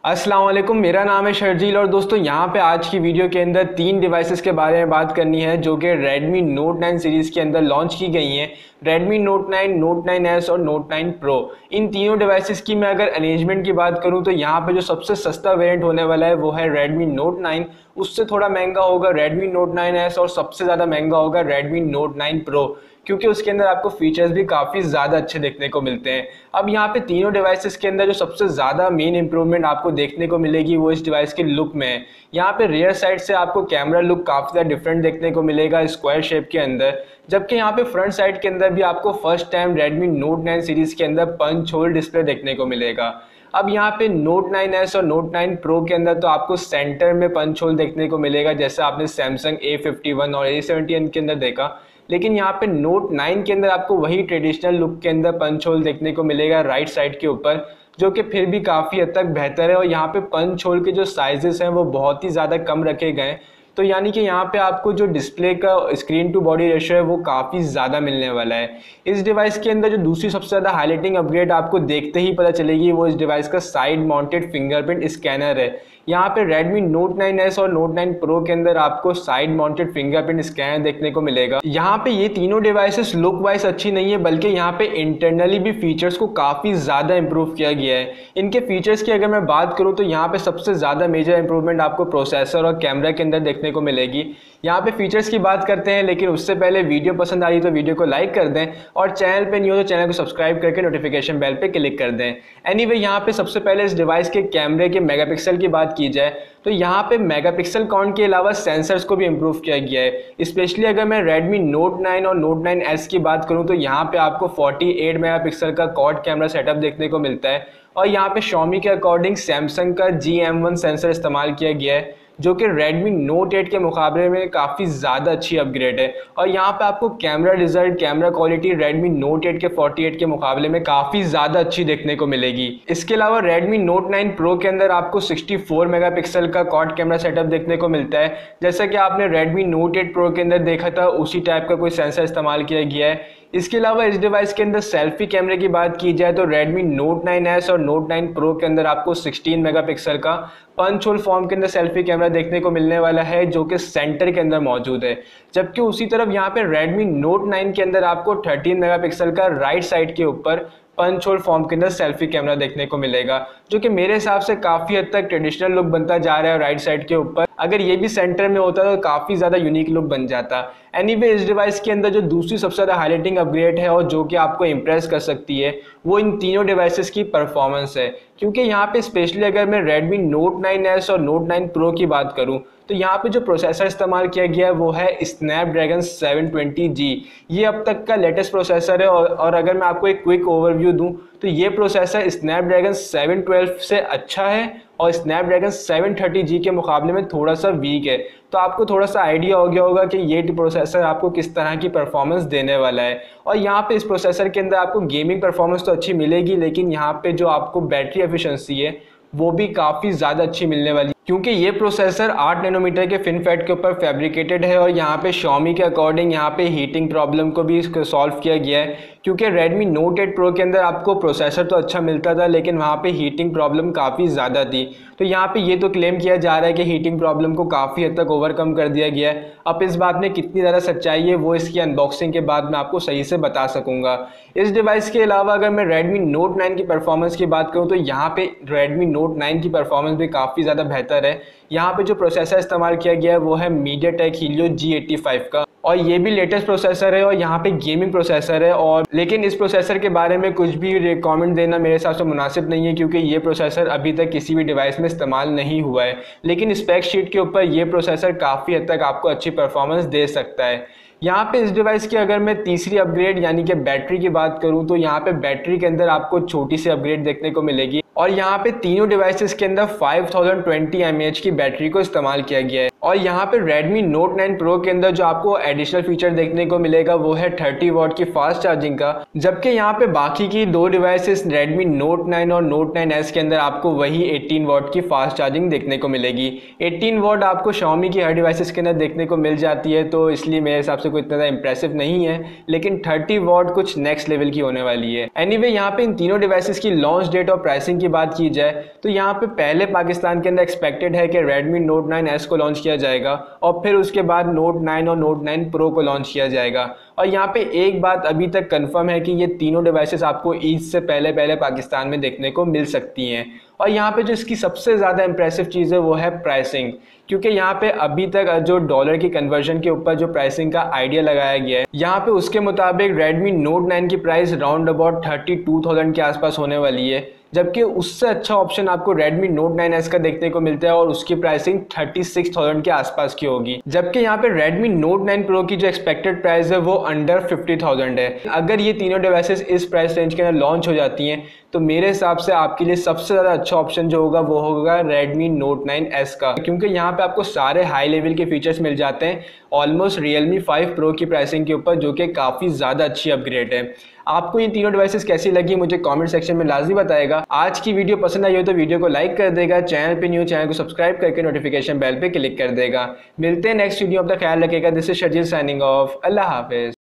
अस्सलाम वालेकुम, मेरा नाम है शर्जील और दोस्तों यहाँ पे आज की वीडियो के अंदर तीन डिवाइसेस के बारे में बात करनी है जो कि Redmi Note 9 सीरीज़ के अंदर लॉन्च की गई हैं। Redmi Note 9, Note 9s और Note 9 Pro। इन तीनों डिवाइसेस की मैं अगर अरेंजमेंट की बात करूँ तो यहाँ पे जो सबसे सस्ता वेरिएंट होने वाला है वो है Redmi Note 9। उससे थोड़ा महंगा होगा Redmi Note 9s और सबसे ज़्यादा महंगा होगा Redmi Note 9 Pro, क्योंकि उसके अंदर आपको फीचर्स भी काफ़ी ज़्यादा अच्छे देखने को मिलते हैं। अब यहाँ पे तीनों डिवाइसेस के अंदर जो सबसे ज़्यादा मेन इंप्रूवमेंट आपको देखने को मिलेगी वो इस डिवाइस के लुक में है। यहाँ पे रियर साइड से आपको कैमरा लुक काफ़ी ज़्यादा डिफरेंट देखने को मिलेगा स्क्वायर शेप के अंदर, जबकि यहाँ पे फ्रंट साइड के अंदर भी आपको first time Redmi Note 9 series के अंदर पंच होल डिस्प्ले देखने को मिलेगा। अब यहाँ पे Note 9s और Note 9 Pro के अंदर तो आपको सेंटर में पंच होल देखने को मिलेगा, जैसे आपने Samsung A51 और A71 के अंदर देखा। लेकिन यहाँ पे Note 9 के अंदर आपको वही ट्रेडिशनल लुक के अंदर पंच होल देखने को मिलेगा राइट साइड के ऊपर, जो कि फिर भी काफ़ी हद तक बेहतर है। और यहाँ पे पंच होल के जो साइजेस हैं वो बहुत ही ज़्यादा कम रखे गए हैं, तो यानी कि यहाँ पे आपको जो डिस्प्ले का स्क्रीन टू बॉडी रेशियो है वो काफ़ी ज़्यादा मिलने वाला है। इस डिवाइस के अंदर जो दूसरी सबसे ज़्यादा हाईलाइटिंग अपग्रेड आपको देखते ही पता चलेगी वो इस डिवाइस का साइड माउंटेड फिंगरप्रिंट स्कैनर है। यहाँ पे Redmi Note 9s और Note 9 Pro के अंदर आपको साइड माउंटेड फिंगरप्रिंट स्कैनर देखने को मिलेगा। यहाँ पे ये तीनों डिवाइसेस लुक वाइज अच्छी नहीं है, बल्कि यहाँ पे इंटरनली भी फीचर्स को काफ़ी ज़्यादा इंप्रूव किया गया है। इनके फीचर्स की अगर मैं बात करूँ तो यहाँ पे सबसे ज़्यादा मेजर इंप्रूवमेंट आपको प्रोसेसर और कैमरा के अंदर देखने को मिलेगी। यहाँ पे फीचर्स की बात करते हैं, लेकिन उससे पहले वीडियो पसंद आ रही तो वीडियो को लाइक कर दें और चैनल पे न्यू हो तो चैनल को सब्सक्राइब करके नोटिफिकेशन बेल पे क्लिक कर दें। एनीवे, यहाँ पे सबसे पहले इस डिवाइस के कैमरे के मेगापिक्सल की बात की जाए तो यहाँ पे मेगापिक्सल काउंट के अलावा सेंसर्स को भी इम्प्रूव किया गया है। स्पेशली अगर मैं Redmi Note 9 और Note 9s की बात करूँ तो यहाँ पे आपको 48 मेगापिक्सल का क्वाड कैमरा सेटअप देखने को मिलता है। और यहाँ पे Xiaomi के अकॉर्डिंग सैमसंग का GM1 सेंसर इस्तेमाल किया गया है, जो कि Redmi Note 8 के मुकाबले में काफ़ी ज़्यादा अच्छी अपग्रेड है। और यहाँ पे आपको camera result, camera quality Redmi Note 8 के 48 के मुकाबले में काफ़ी ज़्यादा अच्छी देखने को मिलेगी। इसके अलावा Redmi Note 9 Pro के अंदर आपको 64 मेगापिक्सल का क्वाड कैमरा सेटअप देखने को मिलता है। जैसा कि आपने Redmi Note 8 Pro के अंदर देखा था, उसी टाइप का कोई सेंसर इस्तेमाल किया गया है। इसके अलावा इस डिवाइस के अंदर सेल्फी कैमरे की बात की जाए तो Redmi Note 9s और Note 9 Pro के अंदर आपको 16 मेगापिक्सल का पंच होल फॉर्म के अंदर सेल्फी कैमरा देखने को मिलने वाला है, जो कि सेंटर के अंदर मौजूद है। जबकि उसी तरफ यहाँ पे Redmi Note 9 के अंदर आपको 13 मेगापिक्सल का राइट साइड के ऊपर पंच होल फॉर्म के अंदर सेल्फी कैमरा देखने को मिलेगा, जो कि मेरे हिसाब से काफ़ी हद तक ट्रेडिशनल लुक बनता जा रहा है राइट साइड के ऊपर। अगर ये भी सेंटर में होता तो काफ़ी ज़्यादा यूनिक लुक बन जाता। एनीवे, इस डिवाइस के अंदर जो दूसरी सबसे ज़्यादा हाईलाइटिंग अपग्रेड है और जो कि आपको इंप्रेस कर सकती है वो इन तीनों डिवाइसेस की परफॉर्मेंस है। क्योंकि यहाँ पे स्पेशली अगर मैं Redmi Note 9s और Note 9 Pro की बात करूँ तो यहाँ पे जो प्रोसेसर इस्तेमाल किया गया है वो है Snapdragon 720G। ये अब तक का लेटेस्ट प्रोसेसर है और अगर मैं आपको एक क्विक ओवरव्यू दूँ तो ये प्रोसेसर Snapdragon 712 से अच्छा है और Snapdragon 730G के मुकाबले में थोड़ा सा वीक है। तो आपको थोड़ा सा आइडिया हो गया होगा कि ये प्रोसेसर आपको किस तरह की परफॉर्मेंस देने वाला है। और यहाँ पे इस प्रोसेसर के अंदर आपको गेमिंग परफॉर्मेंस तो अच्छी मिलेगी, लेकिन यहाँ पे जो आपको बैटरी एफिशिएंसी है वो भी काफ़ी ज़्यादा अच्छी मिलने वाली है, क्योंकि ये प्रोसेसर 8 नैनोमीटर के FinFET के ऊपर फैब्रिकेटेड है। और यहाँ पे Xiaomi के अकॉर्डिंग यहाँ पे हीटिंग प्रॉब्लम को भी इसको सॉल्व किया गया है, क्योंकि Redmi Note 8 Pro के अंदर आपको प्रोसेसर तो अच्छा मिलता था लेकिन वहाँ पे हीटिंग प्रॉब्लम काफ़ी ज़्यादा थी। तो यहाँ पे ये तो क्लेम किया जा रहा है कि हीटिंग प्रॉब्लम को काफ़ी हद तक ओवरकम कर दिया गया है। अब इस बात में कितनी ज़्यादा सच्चाई है वो इसकी अनबॉक्सिंग के बाद मैं आपको सही से बता सकूँगा। इस डिवाइस के अलावा अगर मैं Redmi Note 9 की परफॉर्मेंस की बात करूँ तो यहाँ पे Redmi Note 9 की परफॉर्मेंस भी काफ़ी ज़्यादा बेहतर है। यहाँ पे जो प्रोसेसर इस्तेमाल किया गया है वो है MediaTek Helio G85 का, और ये भी लेटेस्ट प्रोसेसर है और यहाँ पे गेमिंग प्रोसेसर है। और लेकिन इस प्रोसेसर के बारे में कुछ भी कमेंट देना मेरे हिसाब से मुनासिब नहीं है, क्योंकि ये प्रोसेसर अभी तक किसी भी डिवाइस में इस्तेमाल नहीं हुआ है। लेकिन स्पेक शीट के ऊपर ये प्रोसेसर काफ़ी हद तक आपको अच्छी परफॉर्मेंस दे सकता है। यहाँ पे इस डिवाइस की अगर मैं तीसरी अपग्रेड यानी कि बैटरी की बात करूँ तो यहाँ पे बैटरी के अंदर आपको छोटी सी अपग्रेड देखने को मिलेगी। और यहाँ पे तीनों डिवाइसेस के अंदर 5020 mAh की बैटरी को इस्तेमाल किया गया है। और यहाँ पे Redmi Note 9 Pro के अंदर जो आपको एडिशनल फीचर देखने को मिलेगा वो है 30 वॉट की फास्ट चार्जिंग का, जबकि यहाँ पे बाकी की दो डिवाइसेस Redmi Note 9 और Note 9s के अंदर आपको वही 18 वॉट की फास्ट चार्जिंग देखने को मिलेगी। 18 वॉट आपको Xiaomi की हर डिवाइसेस के अंदर देखने को मिल जाती है, तो इसलिए मेरे हिसाब से कोई इतना ज़्यादा इंप्रेसिव नहीं है, लेकिन 30 वॉट कुछ नेक्स्ट लेवल की होने वाली है। एनीवे यहाँ पे इन तीनों डिवाइसेस की लॉन्च डेट और प्राइसिंग की बात की जाए तो यहाँ पे पहले पाकिस्तान के अंदर एक्सपेक्टेड है कि Redmi Note 9s को लॉन्च किया जाएगा और फिर उसके बाद Note 9 और Note 9 Pro को लॉन्च किया जाएगा। और यहाँ पे एक बात अभी तक कंफर्म है कि ये तीनों डिवाइसेस आपको ईद से पहले पहले पाकिस्तान में देखने को मिल सकती हैं। और यहाँ पे जो इसकी सबसे ज़्यादा इंप्रेसिव चीज़ है वो है प्राइसिंग, क्योंकि यहाँ पे अभी तक जो डॉलर की कन्वर्जन के ऊपर जो प्राइसिंग का आइडिया लगाया गया है, यहाँ पे उसके मुताबिक Redmi Note 9 की प्राइस राउंड अबाउट 32,000 के आसपास होने वाली है, जबकि उससे अच्छा ऑप्शन आपको Redmi Note 9s का देखने को मिलता है और उसकी प्राइसिंग 36,000 के आसपास की होगी। जबकि यहाँ पे Redmi Note 9 Pro की जो एक्सपेक्टेड प्राइस है वो अंडर 50,000 है। अगर ये तीनों डिवाइसेस इस प्राइस रेंज के अंदर लॉन्च हो जाती हैं तो मेरे हिसाब से आपके लिए सबसे ज़्यादा अच्छा ऑप्शन जो होगा वो होगा Redmi Note 9s का, क्योंकि यहाँ पे आपको सारे हाई लेवल के फीचर्स मिल जाते हैं ऑलमोस्ट Realme 5 Pro की प्राइसिंग के ऊपर, जो कि काफ़ी ज़्यादा अच्छी अपग्रेड है। आपको ये तीनों डिवाइसेस कैसी लगी मुझे कमेंट सेक्शन में लाजमी बताएगा। आज की वीडियो पसंद आई हो तो वीडियो को लाइक कर देगा, चैनल पे न्यू चैनल को सब्सक्राइब करके नोटिफिकेशन बेल पे क्लिक कर देगा। मिलते हैं नेक्स्ट वीडियो, अपना ख्याल रखेगा। This is Sharjeel signing off. अल्लाह हाफिज़।